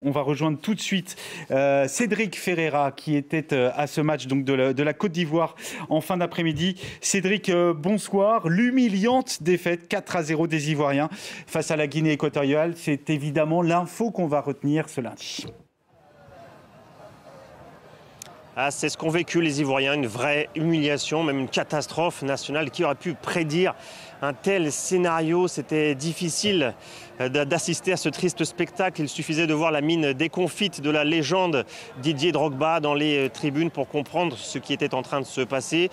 On va rejoindre tout de suite Cédric Ferreira qui était à ce match donc, de la Côte d'Ivoire en fin d'après-midi. Cédric, bonsoir. L'humiliante défaite 4-0 des Ivoiriens face à la Guinée équatoriale, c'est évidemment l'info qu'on va retenir ce lundi. Ah, c'est ce qu'ont vécu les Ivoiriens, une vraie humiliation, même une catastrophe nationale. Qui aurait pu prédire un tel scénario? C'était difficile d'assister à ce triste spectacle. Il suffisait de voir la mine déconfite de la légende Didier Drogba dans les tribunes pour comprendre ce qui était en train de se passer.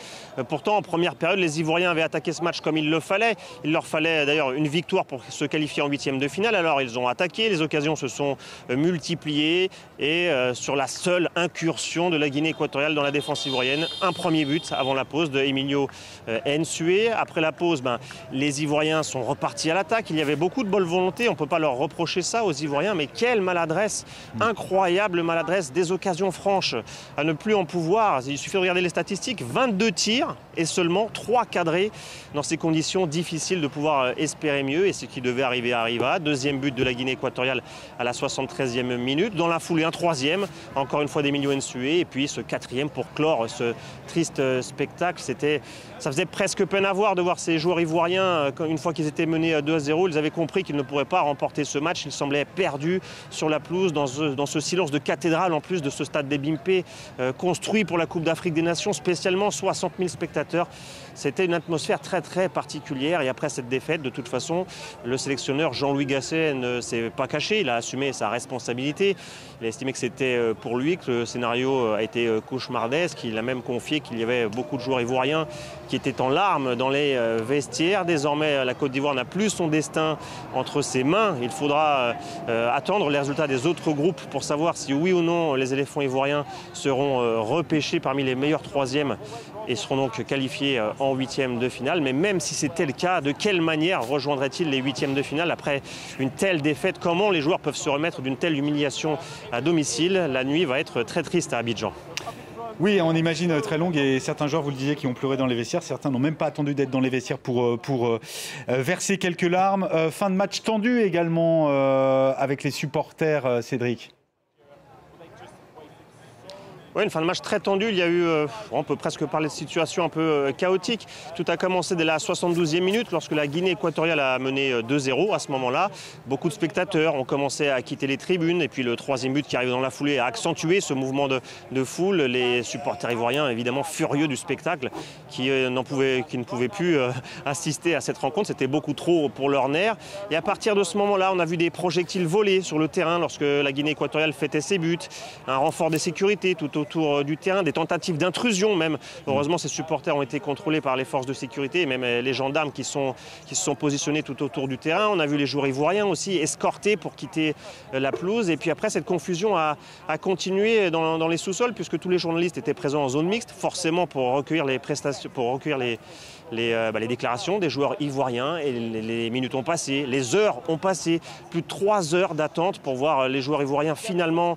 Pourtant, en première période, les Ivoiriens avaient attaqué ce match comme il le fallait. Il leur fallait d'ailleurs une victoire pour se qualifier en huitième de finale. Alors ils ont attaqué, les occasions se sont multipliées et sur la seule incursion de la Guinée équatoriale dans la défense ivoirienne, un premier but avant la pause de Emilio Nsue. Après la pause, les Ivoiriens sont repartis à l'attaque. Il y avait beaucoup de bonne volonté. On ne peut pas leur reprocher ça aux Ivoiriens, mais quelle maladresse, incroyable maladresse, des occasions franches à ne plus en pouvoir. Il suffit de regarder les statistiques, 22 tirs et seulement 3 cadrés. Dans ces conditions difficiles de pouvoir espérer mieux, et ce qui devait arriver arriva. Deuxième but de la Guinée équatoriale à la 73e minute. Dans la foulée, un troisième, encore une fois d'Emilio Nsue, et puis ce quatrième pour clore ce triste spectacle. Ça faisait presque peine à voir de voir ces joueurs ivoiriens, une fois qu'ils étaient menés 2-0, ils avaient compris qu'ils ne pourraient pas remporter ce match. Ils semblaient perdus sur la pelouse, dans ce silence de cathédrale, en plus de ce stade des Bimpé, construit pour la Coupe d'Afrique des Nations, spécialement 60 000 spectateurs. C'était une atmosphère très très particulière, et après cette défaite, de toute façon, le sélectionneur Jean-Louis Gasset ne s'est pas caché, il a assumé sa responsabilité. Il a estimé que c'était pour lui que le scénario a été cauchemardesque. Il a même confié qu'il y avait beaucoup de joueurs ivoiriens qui étaient en larmes dans les vestiaires. Désormais, la Côte d'Ivoire n'a plus son destin entre ses mains. Il faudra attendre les résultats des autres groupes pour savoir si oui ou non les éléphants ivoiriens seront repêchés parmi les meilleurs troisièmes et seront donc qualifiés en huitième de finale. Mais même si c'était le cas, de quelle manière rejoindraient-ils les huitièmes de finale après une telle défaite? Comment les joueurs peuvent se remettre d'une telle humiliation à domicile? La nuit va être très triste à Abidjan. Oui, on imagine très longue, et certains joueurs, vous le disiez, qui ont pleuré dans les vestiaires. Certains n'ont même pas attendu d'être dans les vestiaires pour verser quelques larmes. Fin de match tendu également avec les supporters, Cédric. Oui, une fin de match très tendue. Il y a eu, on peut presque parler de situation un peu chaotique. Tout a commencé dès la 72e minute, lorsque la Guinée équatoriale a mené 2-0. À ce moment-là, beaucoup de spectateurs ont commencé à quitter les tribunes. Et puis le troisième but qui arrive dans la foulée a accentué ce mouvement de foule. Les supporters ivoiriens, évidemment furieux du spectacle, qui ne pouvaient plus assister à cette rencontre. C'était beaucoup trop pour leurs nerfs. Et à partir de ce moment-là, on a vu des projectiles voler sur le terrain lorsque la Guinée équatoriale fêtait ses buts. Un renfort des sécurités tout autour du terrain, des tentatives d'intrusion même. Heureusement, ces supporters ont été contrôlés par les forces de sécurité et même les gendarmes qui se sont positionnés tout autour du terrain. On a vu les joueurs ivoiriens aussi escortés pour quitter la pelouse. Et puis après, cette confusion a continué dans les sous-sols, puisque tous les journalistes étaient présents en zone mixte, forcément pour recueillir les prestations, pour recueillir les déclarations des joueurs ivoiriens. Et les minutes ont passé, les heures ont passé, plus de 3 heures d'attente pour voir les joueurs ivoiriens finalement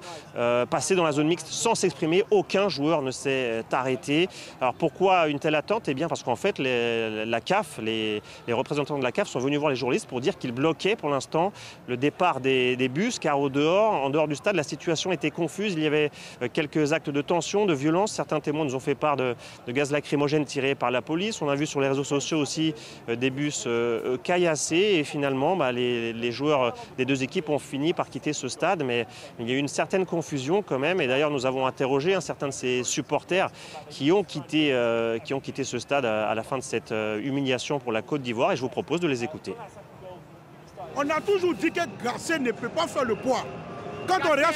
passer dans la zone mixte sans s'exprimer. Aucun joueur ne s'est arrêté. Alors pourquoi une telle attente? Eh bien parce qu'en fait la CAF, les représentants de la CAF sont venus voir les journalistes pour dire qu'ils bloquaient pour l'instant le départ des bus, car en dehors du stade, la situation était confuse. Il y avait quelques actes de tension, de violence. Certains témoins nous ont fait part de gaz lacrymogène tiré par la police. On a vu sur les réseaux sociaux aussi des bus caillassés, et finalement les joueurs des deux équipes ont fini par quitter ce stade, mais il y a eu une certaine confusion quand même. Et d'ailleurs nous avons interrogé certains de ces supporters qui ont quitté ce stade à la fin de cette humiliation pour la Côte d'Ivoire, et je vous propose de les écouter. On a toujours dit que Gasset ne peut pas faire le poids. Quand on regarde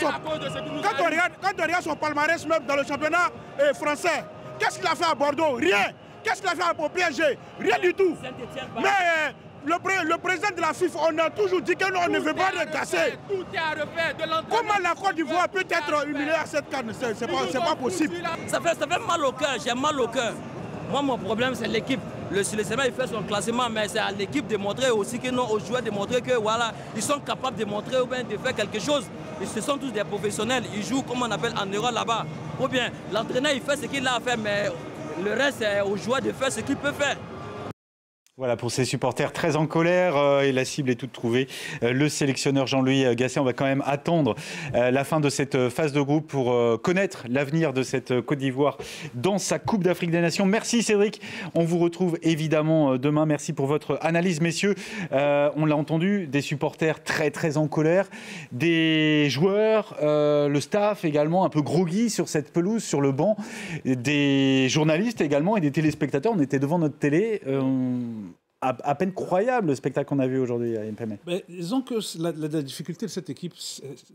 son palmarès même dans le championnat français, qu'est-ce qu'il a fait à Bordeaux? Rien. Qu'est-ce qu'il a fait au PSG? Rien du tout. Mais le président de la FIFA, on a toujours dit que on ne veut pas le Gasset. Comment la Côte d'Ivoire peut être humiliée à cette canne? C'est pas possible. Ça fait mal au cœur, j'ai mal au cœur. Moi, mon problème, c'est l'équipe. Le sélectionneur, il fait son classement, mais c'est à l'équipe de montrer aussi que non, aux joueurs de montrer que voilà, ils sont capables de montrer ou bien de faire quelque chose. Ce sont tous des professionnels, ils jouent comme on appelle en Europe là-bas. Ou bien l'entraîneur, il fait ce qu'il a à faire, mais le reste, c'est aux joueurs de faire ce qu'il peut faire. Voilà pour ces supporters très en colère et la cible est toute trouvée. Le sélectionneur Jean-Louis Gasset, on va quand même attendre la fin de cette phase de groupe pour connaître l'avenir de cette Côte d'Ivoire dans sa Coupe d'Afrique des Nations. Merci Cédric, on vous retrouve évidemment demain. Merci pour votre analyse messieurs. On l'a entendu, des supporters très très en colère, des joueurs, le staff également un peu groggy sur cette pelouse, sur le banc, des journalistes également et des téléspectateurs. On était devant notre télé. À peine croyable le spectacle qu'on a vu aujourd'hui à Mpemé. Disons que la difficulté de cette équipe,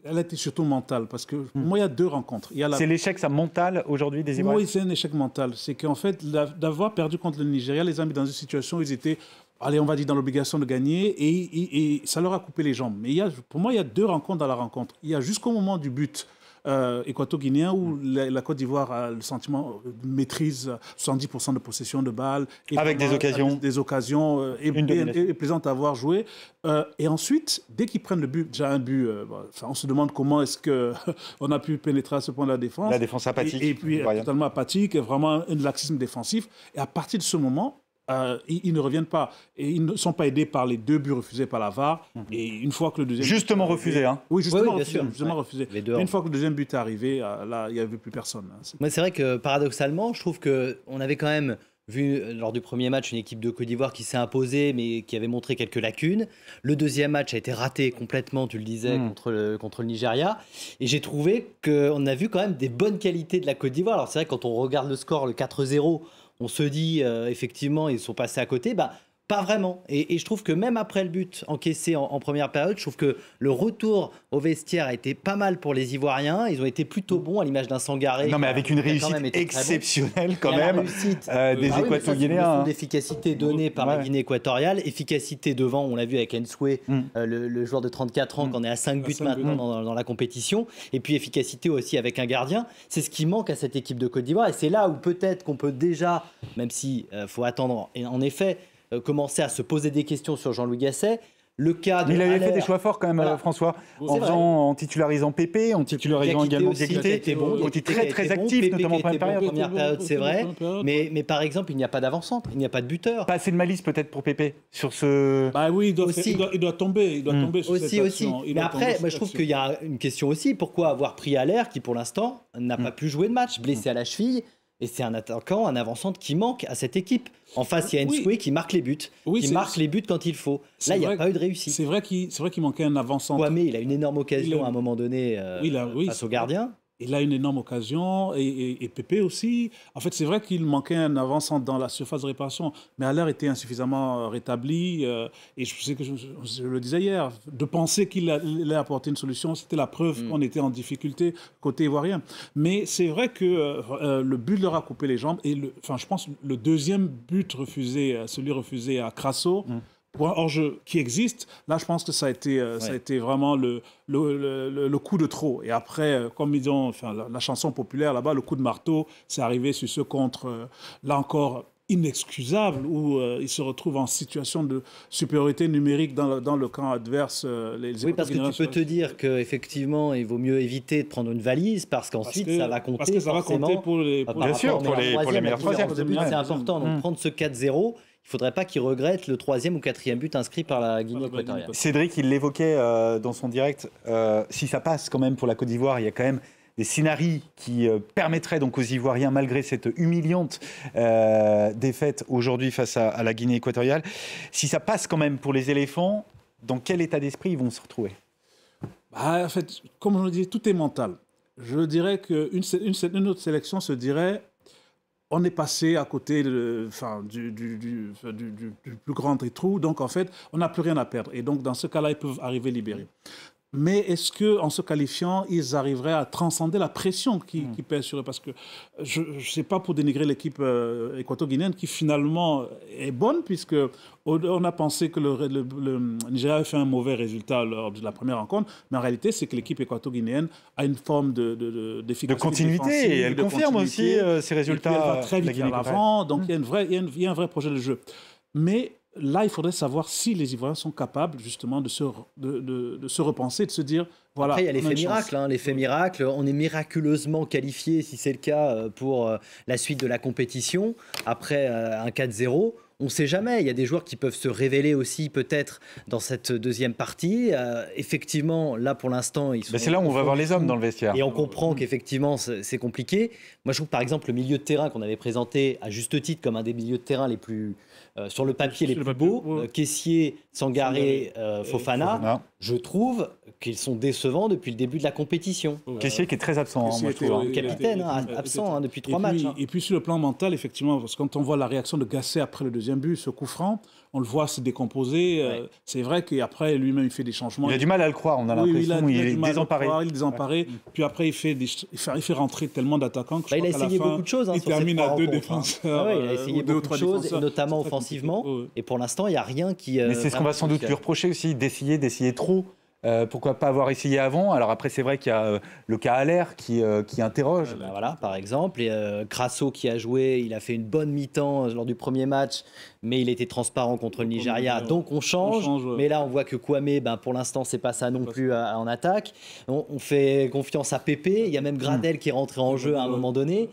elle a été surtout mentale. Parce que pour moi, il y a deux rencontres. C'est l'échec mental aujourd'hui des Ivoiriens? Oui, c'est un échec mental. C'est qu'en fait, d'avoir perdu contre le Nigeria, les a mis dans une situation où ils étaient, allez, on va dire, dans l'obligation de gagner. Et ça leur a coupé les jambes. Mais pour moi, il y a deux rencontres dans la rencontre. Il y a jusqu'au moment du but équato-guinéen où la Côte d'Ivoire a le sentiment de maîtrise, 70% de possession de balles. Avec des occasions. Des occasions et plaisantes à avoir joué. Et ensuite, dès qu'ils prennent le but, déjà un but, on se demande comment est-ce qu'on a pu pénétrer à ce point de la défense. La défense apathique. Et puis totalement apathique, vraiment un laxisme défensif. Et à partir de ce moment, ils ne reviennent pas. Et ils ne sont pas aidés par les 2 buts refusés par la VAR. Et une fois que le deuxième... Justement refusé, hein. Oui, justement oui, refusé. Justement refusé. Mais une fois que le deuxième but est arrivé, là, il n'y avait plus personne. Moi, c'est vrai que, paradoxalement, je trouve qu'on avait quand même vu, lors du premier match, une équipe de Côte d'Ivoire qui s'est imposée, mais qui avait montré quelques lacunes. Le deuxième match a été raté complètement, tu le disais, contre le Nigeria. Et j'ai trouvé qu'on a vu quand même des bonnes qualités de la Côte d'Ivoire. Alors, c'est vrai, quand on regarde le score, le 4-0, on se dit, effectivement, ils sont passés à côté. Pas vraiment. Et je trouve que même après le but encaissé en première période, je trouve que le retour au vestiaire a été pas mal pour les Ivoiriens. Ils ont été plutôt bons à l'image d'un Sangaré. Non, mais avec une réussite exceptionnelle quand même des Équato-Guinéens. D'efficacité donnée par la Guinée équatoriale. Efficacité devant, on l'a vu avec Nsoué, le joueur de 34 ans, qu'on est à 5 buts maintenant dans la compétition. Et puis efficacité aussi avec un gardien. C'est ce qui manque à cette équipe de Côte d'Ivoire. Et c'est là où peut-être qu'on peut déjà, même s'il faut attendre, et en effet, commencer à se poser des questions sur Jean-Louis Gasset. Le cas de il avait fait des choix forts quand même, François, en titularisant Pépé, en titularisant également Diakité. Il était très actif, notamment en première période. C'est vrai, mais par exemple, il n'y a pas d'avancante, il n'y a pas de buteur. Pas assez de malice peut-être pour Pépé sur ce... Oui, il doit tomber, sur cette action. Mais après, je trouve qu'il y a une question aussi. Pourquoi avoir pris Haller, qui pour l'instant n'a pas pu jouer de match, blessé à la cheville? Et c'est un attaquant, un avançante qui manque à cette équipe. En face, il y a Nsoué qui marque les buts, qui marque les buts quand il faut. Là, il n'y a pas eu de réussite. C'est vrai qu'il manquait un avançant. Kwame, il a une énorme occasion à un moment donné face au gardien. Il a une énorme occasion, et Pépé aussi. En fait, c'est vrai qu'il manquait un avançant dans la surface de réparation, mais Haller était insuffisamment rétabli. Et je sais que je le disais hier, de penser qu'il allait apporter une solution, c'était la preuve qu'on était en difficulté côté ivoirien. Mais c'est vrai que le but leur a coupé les jambes. Et je pense le deuxième but refusé, celui refusé à Crasso, pour un hors-jeu qui existe, là, je pense que ça a été vraiment le coup de trop. Et après, comme ils ont, la chanson populaire là-bas, le coup de marteau, c'est arrivé sur ce contre, là encore, inexcusable, où ils se retrouvent en situation de supériorité numérique dans le camp adverse. Oui, parce que tu peux te dire qu'effectivement, il vaut mieux éviter de prendre une valise, parce qu'ensuite, ça va compter. Parce que ça va compter pour les meilleurs troisièmes. C'est important, donc prendre ce 4-0, il ne faudrait pas qu'il regrette le 3e ou 4e but inscrit par la Guinée équatoriale. Cédric, il l'évoquait dans son direct, si ça passe quand même pour la Côte d'Ivoire, il y a quand même des scénarios qui permettraient donc aux Ivoiriens, malgré cette humiliante défaite aujourd'hui face à la Guinée équatoriale, si ça passe quand même pour les éléphants, dans quel état d'esprit ils vont se retrouver? En fait, comme je le disais, tout est mental. Je dirais qu'une autre sélection se dirait... On est passé à côté du plus grand des trous, donc en fait, on n'a plus rien à perdre. Et donc, dans ce cas-là, ils peuvent arriver libérés. Mais est-ce qu'en se qualifiant, ils arriveraient à transcender la pression qui pèse sur eux? Parce que je ne sais pas pour dénigrer l'équipe équato-guinéenne qui finalement est bonne, puisqu'on a pensé que le Nigeria avait fait un mauvais résultat lors de la première rencontre, mais en réalité, c'est que l'équipe équato-guinéenne a une forme d'efficacité. De continuité, et elle confirme aussi ces résultats. Elle va très vite vers l'avant, donc il y a un vrai projet de jeu. Mais là, il faudrait savoir si les Ivoiriens sont capables justement de se repenser, de se dire... Voilà, après, il y a l'effet miracle. L'effet miracle, on est miraculeusement qualifié, si c'est le cas, pour la suite de la compétition. Après un 4-0, on ne sait jamais. Il y a des joueurs qui peuvent se révéler aussi peut-être dans cette deuxième partie. Effectivement, là pour l'instant, ils sont... C'est là où on va voir les hommes dans le vestiaire. Et on comprend qu'effectivement, c'est compliqué. Moi, je trouve par exemple le milieu de terrain qu'on avait présenté à juste titre comme un des milieux de terrain les plus, sur le papier, les plus beaux, Kessié, Sangaré, Fofana, je trouve qu'ils sont décevants depuis le début de la compétition. Kessié qui est très absent, moi, je trouve. Capitaine, absent depuis 3 matchs. Et puis sur le plan mental, effectivement, parce que quand on voit la réaction de Gasset après le deuxième but, ce coup franc, on le voit se décomposer. C'est vrai qu'après, lui-même, il fait des changements. Il a du mal à le croire, on a l'impression. Il est désemparé. Il est désemparé. Puis après, il fait rentrer tellement d'attaquants que je crois il a essayé beaucoup de choses. Il termine à 2 défenseurs. Il a essayé beaucoup de choses, notamment offensivement. Et pour l'instant, il n'y a rien qui... Mais c'est ce qu'on va sans doute lui reprocher aussi, d'essayer trop. Pourquoi pas avoir essayé avant? Alors après, c'est vrai qu'il y a le cas Haller qui interroge. Voilà, par exemple. Et Crasso qui a joué, il a fait une bonne mi-temps lors du premier match, mais il était transparent contre le Nigeria. Donc on change. Mais là, on voit que Kwame, pour l'instant, c'est pas ça non plus en attaque. On fait confiance à Pépé. Il y a même Gradel qui est rentré en jeu à un moment donné.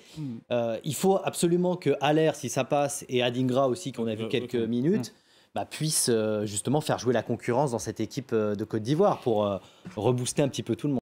Il faut absolument que Haller, si ça passe, et Adingra aussi, qu'on a vu quelques minutes, puisse justement faire jouer la concurrence dans cette équipe de Côte d'Ivoire pour rebooster un petit peu tout le monde.